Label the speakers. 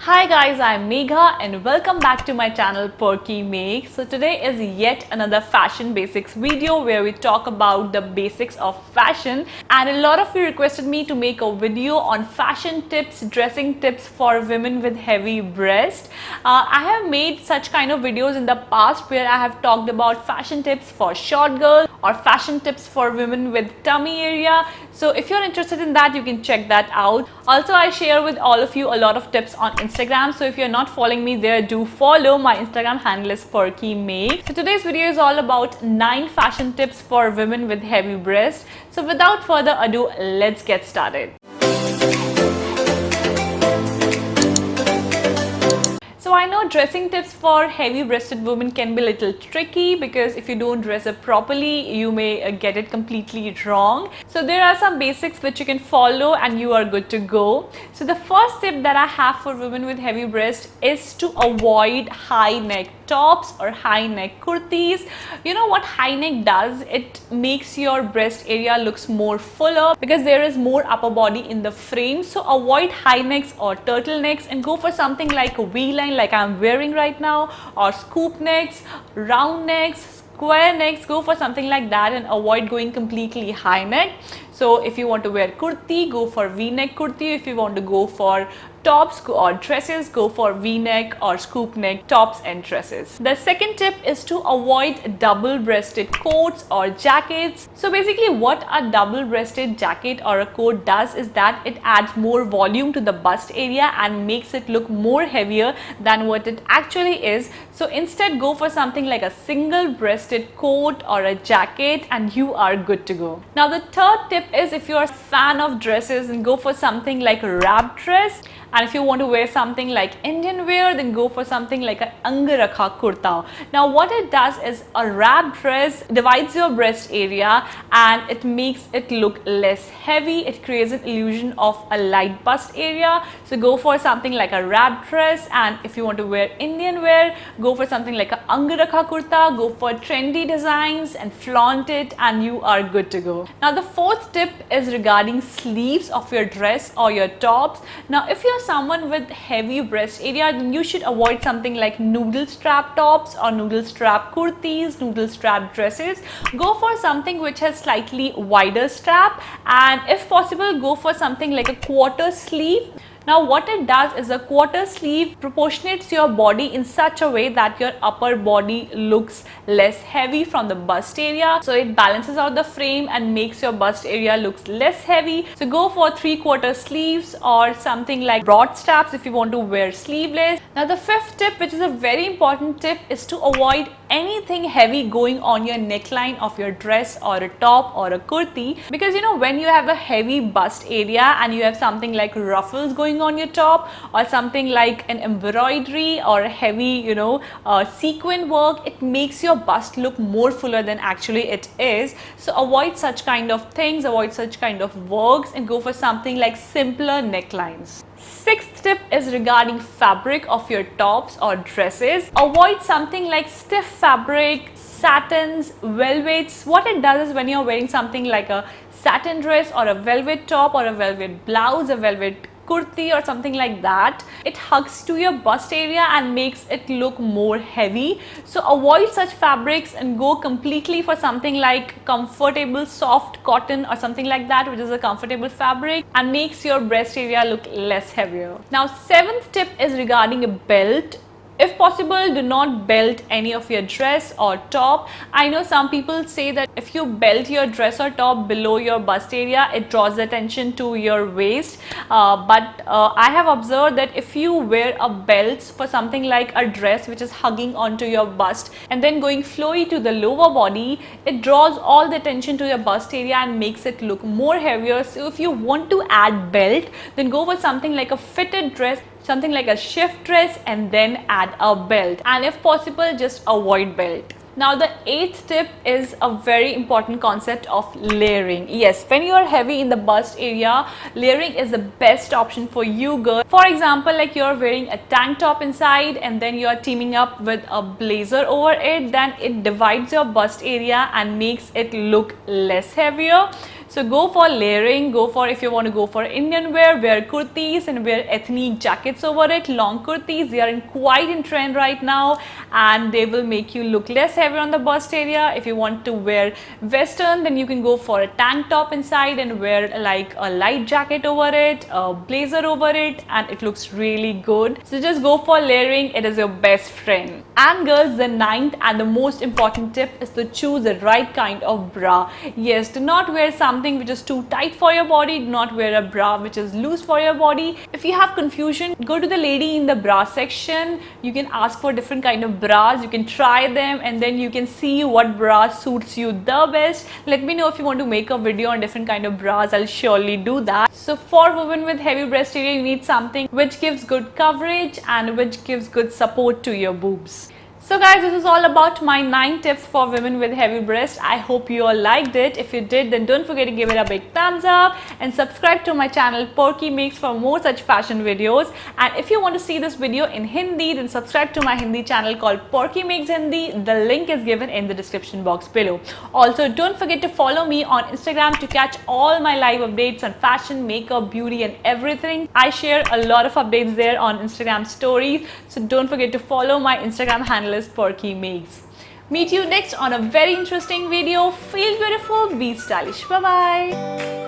Speaker 1: Hi guys, I'm Megha and welcome back to my channel Perkymegs. So today is yet another fashion basics video where we talk about the basics of fashion, and a lot of you requested me to make a video on fashion tips, dressing tips for women with heavy breast. I have made such kind of videos in the past where I have talked about fashion tips for short girls or fashion tips for women with tummy area. So if you're interested in that, you can check that out. Also, I share with all of you a lot of tips on Instagram, so if you're not following me there, do follow. My Instagram handle is Perkymegs. So today's video is all about 9 fashion tips for women with heavy breast. So without further ado, let's get started. So I know dressing tips for heavy breasted women can be a little tricky because if you don't dress up properly, you may get it completely wrong. So there are some basics which you can follow and you are good to go. So the first tip that I have for women with heavy breast is to avoid high neck tops or high neck kurtis. You know what high neck does? It makes your breast area looks more fuller because there is more upper body in the frame. So avoid high necks or turtlenecks and go for something like a V-line like I'm wearing right now, or scoop necks, round necks, square necks. Go for something like that and avoid going completely high neck. So if you want to wear kurti, go for V-neck kurti. If you want to go for tops or dresses, go for V-neck or scoop neck tops and dresses. The second tip is to avoid double-breasted coats or jackets. So basically what a double-breasted jacket or a coat does is that it adds more volume to the bust area and makes it look more heavier than what it actually is. So instead go for something like a single-breasted coat or a jacket and you are good to go. Now the third tip is if you are a fan of dresses, and go for something like a wrap dress. And if you want to wear something like Indian wear, then go for something like an Angarakha Kurta. Now what it does is a wrap dress divides your breast area and it makes it look less heavy. It creates an illusion of a light bust area. So go for something like a wrap dress, and if you want to wear Indian wear, go for something like an Angarakha Kurta. Go for trendy designs and flaunt it and you are good to go. Now the fourth tip is regarding sleeves of your dress or your tops. Now if you're someone with heavy breast area, then you should avoid something like noodle strap tops or noodle strap kurtis, noodle strap dresses. Go for something which has slightly wider strap, and if possible go for something like a quarter sleeve. Now what it does is a quarter sleeve proportionates your body in such a way that your upper body looks less heavy from the bust area. So it balances out the frame and makes your bust area looks less heavy. So go for 3/4 sleeves or something like broad straps if you want to wear sleeveless. Now the fifth tip, which is a very important tip, is to avoid anything heavy going on your neckline of your dress or a top or a kurti, because you know when you have a heavy bust area and you have something like ruffles going on your top or something like an embroidery or a heavy sequin work, it makes your bust look more fuller than actually it is. So avoid such kind of things, avoid such kind of works and go for something like simpler necklines. Sixth tip is regarding fabric of your tops or dresses. Avoid something like stiff fabric, satins, velvets. What it does is when you're wearing something like a satin dress or a velvet top or a velvet blouse, a velvet kurti or something like that, it hugs to your bust area and makes it look more heavy. So avoid such fabrics and go completely for something like comfortable soft cotton or something like that, which is a comfortable fabric and makes your breast area look less heavier. Now seventh tip is regarding a belt. If possible, do not belt any of your dress or top. I know some people say that if you belt your dress or top below your bust area, it draws attention to your waist. But I have observed that if you wear a belt for something like a dress which is hugging onto your bust and then going flowy to the lower body, it draws all the attention to your bust area and makes it look more heavier. So if you want to add belt, then go for something like a fitted dress, something like a shift dress, and then add a belt, and if possible just avoid belt. Now the eighth tip is a very important concept of layering. Yes, when you are heavy in the bust area, layering is the best option for you girl. For example, like you're wearing a tank top inside and then you are teaming up with a blazer over it, then it divides your bust area and makes it look less heavier. So go for layering, go for, if you want to go for Indian wear kurtis and wear ethnic jackets over it, long kurtis. They are quite in trend right now and they will make you look less heavy on the bust area. If you want to wear western, then you can go for a tank top inside and wear like a light jacket over it, a blazer over it, and it looks really good. So just go for layering, it is your best friend. And girls, the ninth and the most important tip is to choose the right kind of bra. Yes, do not wear something which is too tight for your body. Do not wear a bra which is loose for your body. If you have confusion, go to the lady in the bra section. You can ask for different kind of bras. You can try them and then you can see what bra suits you the best. Let me know if you want to make a video on different kind of bras. I'll surely do that. So for women with heavy breast area, you need something which gives good coverage and which gives good support to your boobs. So guys, this is all about my 9 tips for women with heavy breast. I hope you all liked it. If you did, then don't forget to give it a big thumbs up and subscribe to my channel Perkymegs for more such fashion videos. And if you want to see this video in Hindi, then subscribe to my Hindi channel called Perkymegs Hindi. The link is given in the description box below. Also, don't forget to follow me on Instagram to catch all my live updates on fashion, makeup, beauty and everything. I share a lot of updates there on Instagram stories. So don't forget to follow my Instagram handle is Perkymegs. Meet you next on a very interesting video. Feel beautiful, be stylish. Bye bye.